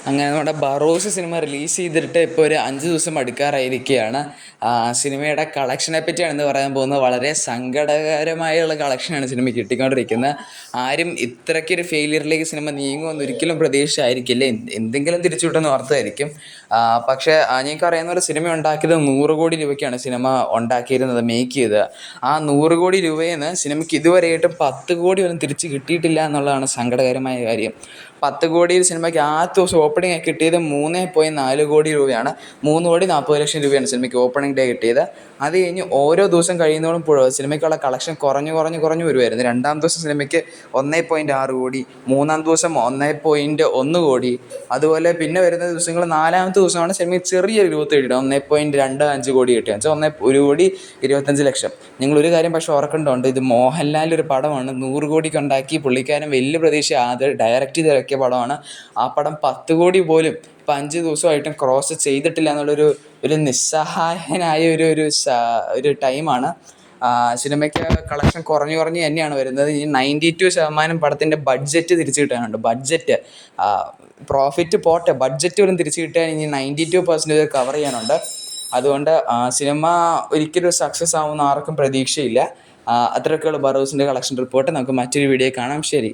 അങ്ങനെ നമ്മുടെ Barroz cinema release ചെയ്തിട്ട് ഇപ്പോൾ ഒരു 5 ദിവസം അടുക്കാറായിരിക്കുകയാണ്. സിനിമയുടെ കളക്ഷനെ പറ്റിയാണ് പറയാൻ പോകുന്നത്. വളരെ സങ്കടകരമായുള്ള കളക്ഷനാണ് സിനിമ കിട്ടിക്കൊണ്ടിരിക്കുന്നത്. ആരും ഇത്രയ്ക്കൊരു ഫെയിലിയറിലേക്ക് സിനിമ നീങ്ങുമെന്ന് ഒരിക്കലും പ്രതീക്ഷയായിരിക്കില്ല. എന്തെങ്കിലും തിരിച്ചു വിട്ടെന്ന് ഓർത്തായിരിക്കും. പക്ഷേ ഞങ്ങൾക്ക് അറിയാവുന്ന ഒരു സിനിമ ഉണ്ടാക്കിയത് 100 കോടി രൂപയ്ക്കാണ് സിനിമ ഉണ്ടാക്കിയിരുന്നത്, മേക്ക് ചെയ്തത്. ആ 100 കോടി രൂപയിൽ നിന്ന് സിനിമയ്ക്ക് ഇതുവരെയായിട്ടും 10 കോടി ഒന്നും തിരിച്ച് കിട്ടിയിട്ടില്ല എന്നുള്ളതാണ് സങ്കടകരമായ കാര്യം. 10 കോടിയിൽ സിനിമയ്ക്ക് ആദ്യ ദിവസം ഓപ്പണിംഗ് കിട്ടിയത് 3.4 കോടി രൂപയാണ്. 3,40,00,000 രൂപയാണ് സിനിമയ്ക്ക് ഓപ്പണിംഗ് ഡേ കിട്ടിയത്. അത് കഴിഞ്ഞ് ഓരോ ദിവസം കഴിയുന്നതോടും സിനിമയ്ക്കുള്ള കളക്ഷൻ കുറഞ്ഞു വരുമായിരുന്നു. 2-ാം ദിവസം സിനിമയ്ക്ക് 1.6 കോടി, 3-ാം ദിവസം 1.1 കോടി. അതുപോലെ പിന്നെ വരുന്ന ദിവസങ്ങൾ 4-ാമത്തെ ദിവസമാണ് സിനിമയ്ക്ക് ചെറിയൊരു ഗ്രോത്ത് കിട്ടിയത്, 1.25 കോടി കിട്ടിയത്. വെച്ചാൽ 1,25,00,000. നിങ്ങളൊരു കാര്യം പക്ഷേ ഓർക്കേണ്ടതുണ്ട്, ഇത് മോഹൻലാലിൻ്റെ ഒരു പടമാണ്. 100 കോടിക്ക് ഉണ്ടാക്കി പുള്ളിക്കാരൻ വലിയ പ്രതീക്ഷ ആദ്യം ഡയറക്റ്റ് ചെയ്ത് ഇറക്കിയ പടമാണ്. ആ പടം 10 കോടി പോലും ഇപ്പം 5 ദിവസമായിട്ടും ക്രോസ് ചെയ്തിട്ടില്ല എന്നുള്ളൊരു നിസ്സഹായനായ ഒരു ടൈമാണ്. സിനിമയ്ക്ക് കളക്ഷൻ കുറഞ്ഞു തന്നെയാണ് വരുന്നത്. ഈ 92% പടത്തിൻ്റെ ബഡ്ജറ്റ് തിരിച്ചു കിട്ടാനുണ്ട്. പ്രോഫിറ്റ് പോട്ടെ, ബഡ്ജറ്റ് പോലും തിരിച്ചു കിട്ടാൻ ഇനി 92% കവർ ചെയ്യാനുണ്ട്. അതുകൊണ്ട് സിനിമ ഒരിക്കലും സക്സസ് ആവുമെന്ന് ആർക്കും പ്രതീക്ഷയില്ല. അത്രയൊക്കെയുള്ള ബറോസിൻ്റെ കളക്ഷൻ റിപ്പോർട്ട്. നമുക്ക് മറ്റൊരു വീഡിയോ കാണാം. ശരി.